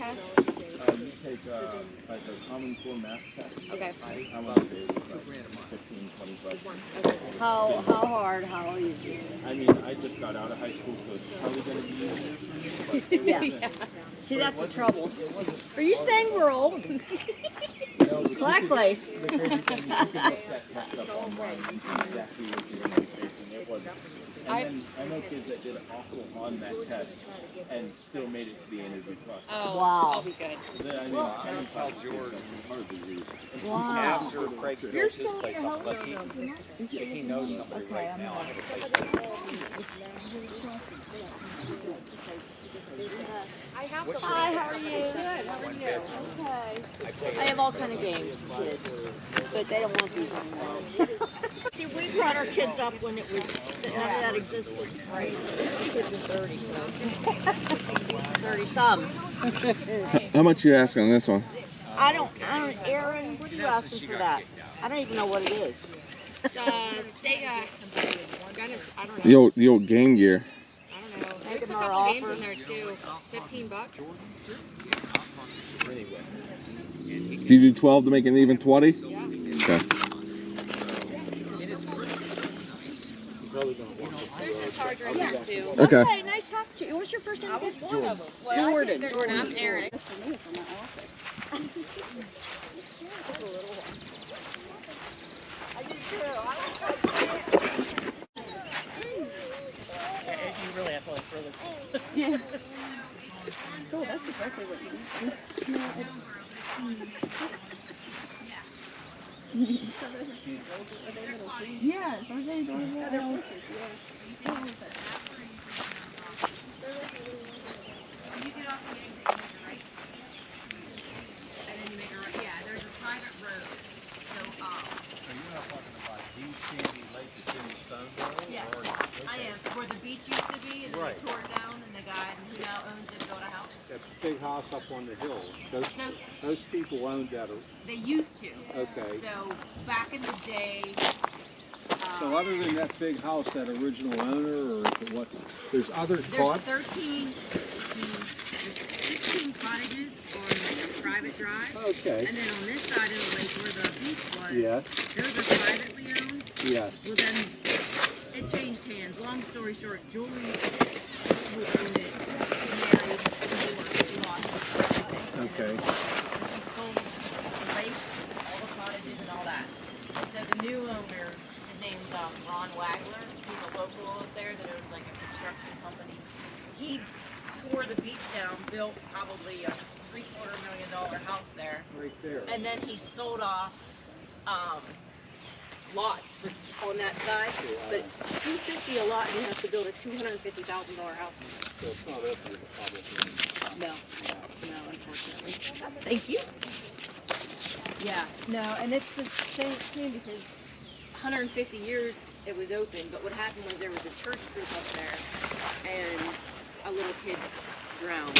test? You take like a common core math test. Okay. I want to say it was like 15, 20 questions. Okay. How hard? How easy? I mean, I just got out of high school, so it's probably going to be easy. Yeah. See, that's the trouble. Are you saying we're old? Exactly. The crazy thing is you can look that test up online and see exactly what you're going to be facing. It wasn't. And then I know kids that did awful on that test and still made it to the interview process. Oh, Wow. I'll be good. I mean, I can tell George hardly read. Wow. After Craig You're built his still place in your up, house? unless he knows somebody right now. I have a place. Hi, how are you? Good. How are you? Okay. I have all kind of games for kids, but they don't want these anymore. See, we brought our kids up when it was none of that existed. Right. Kids are 30, so 30 some. How much you asking on this one? I don't. Aaron, what are you asking for that? I don't even know what it is. Sega. Goodness, I don't know. The old Game Gear. I don't know. Make There's a them our couple games offer. in there too. $15. Do you do 12 to make it even 20? Yeah. Okay. There's a charger in there too. Okay. Okay, nice talking to you. What's your first name? I was again? one of them. Jordan. Jordan, I'm Aaron. You really have to look further. Yeah. So that's exactly what you need. Yes, are they doing that? They're perfect, yeah. There's a private road. So, So you're not talking about the Sandy Lake that's in Stonewall? Yeah. Or, I am. Where the beach used to be, and then Right. they tore it down, and the guy who now owns it built a house. that big house up on the hill. Those So people owned that. they used to. Okay. So back in the day, So other than that big house, that original owner, or what? There's others there's bought. 16 cottages on a private drive. Okay. And then on this side of the lake where the beach was, Yes. those are privately owned. Yes. Well, then it changed hands. Long story short, Julie, who owned it, married, divorced, lost everything. Okay. And she sold the lake, all the cottages, and all that. And so the new owner, his name's Ron Wagler. He's a local up there that owns like a construction company. He tore the beach down, built probably a $750,000 house there. Right there. And then he sold off lots on that side, but $250 a lot, and you have to build a $250,000 house. So it's not open to the public. No, unfortunately. Thank you. Yeah, no, and it's the same thing because 150 years it was open, but what happened was there was a church group up there, and a little kid drowned.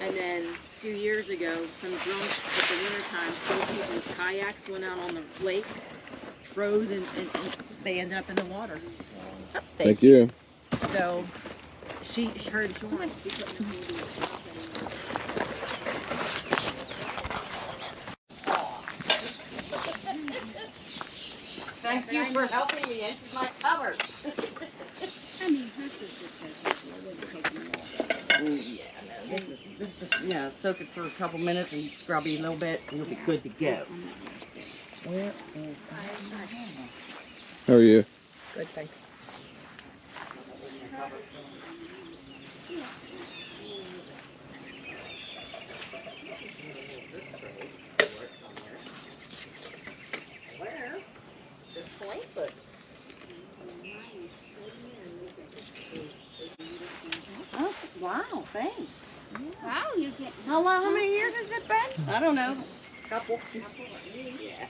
And then a few years ago, some drunks at the wintertime stole people's kayaks, went out on the lake, froze, and they ended up in the water. Thank you. So she heard Jordan. She couldn't Thank you for helping me empty my cupboard. I mean, her sister said I wouldn't take them all. Yeah, no, this is, you know, soak it for a couple minutes and scrub it a little bit, and you'll be good to go. Where is How are you? Good, thanks. Where? Good point, but. Oh, wow, thanks. Wow, you get. How long, how many years has it been? I don't know. Couple. Yeah.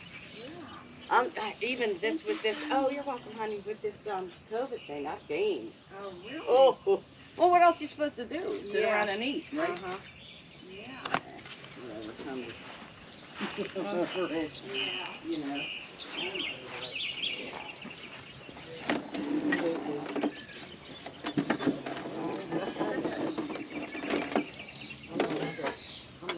Even this with this, oh, you're welcome, honey, with this COVID thing, I've gained. Oh, really? Oh, well, what else you supposed to do? Sit Yeah. around and eat, right? Uh-huh. Yeah. You know. I'm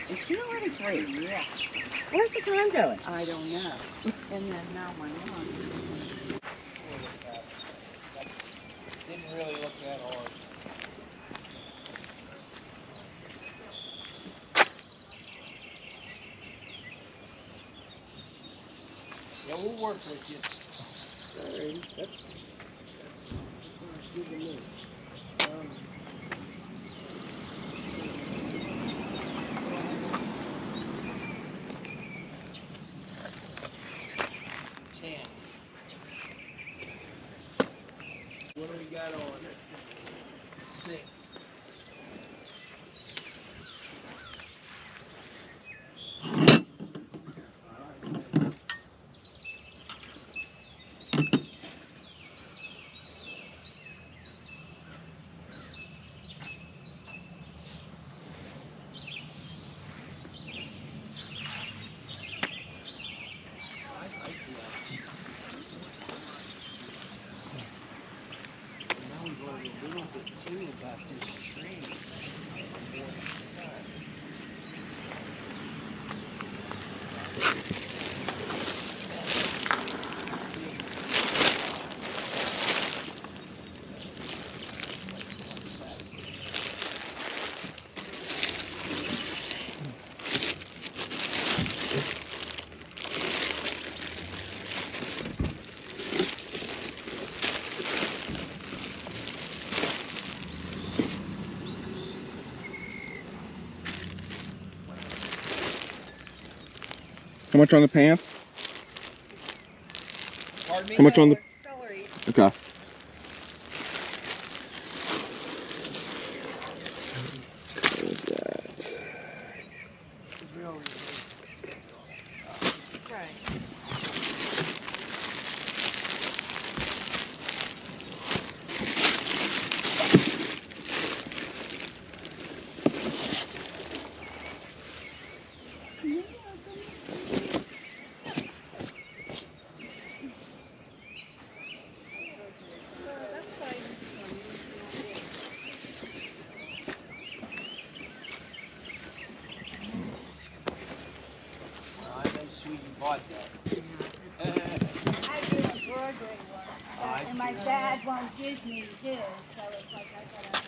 Is she already 3? Yeah. Where's the time going? I don't know. And then 911. Didn't really look that hard. Yeah, we'll work with you. Alright, that's good to me. 10. What do we got on it? 6. About this tree. How much on the pants? Pardon me? How much on the? Okay. What is that? Vodka. I do embroidery work. And my dad won't give me his, so it's like I gotta.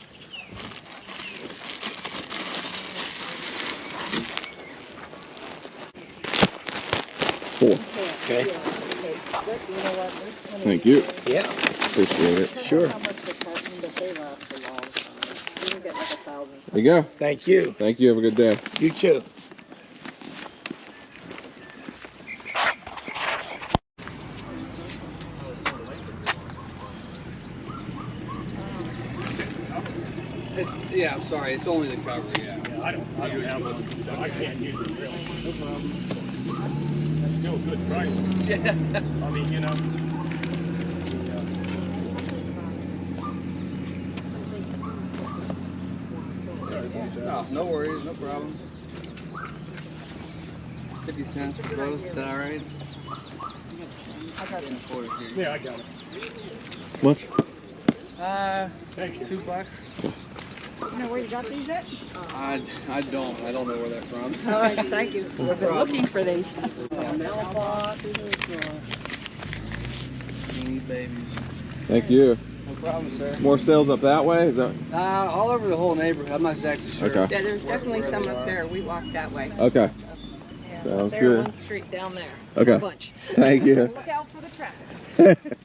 Four. Okay. Thank you. Yeah. Appreciate it. Sure. How much the carton, but they last a long time. You can get like 1,000. There you go. Thank you. Thank you. Have a good day. You too. Yeah, I'm sorry. It's only the cover. Yeah. I don't have one, so I can't use it really. No problem. That's still a good price. Yeah. I mean, you know. No, no worries, no problem. 50 cents for both, is that alright? I got it in quarters here. Yeah, I got it. Much? Thank you. $2. You know where you got these at? I don't know where they're from. All right, thank you. We've been looking for these. Beanie babies. Thank you. No problem, sir. More sales up that way? Is that? All over the whole neighborhood. I'm not exactly sure. Okay. Yeah, there's definitely where some they up are. there. We walked that way. Okay. Yeah, Sounds there, good. one street down there. Okay. A bunch. Thank you. Look out for the traffic.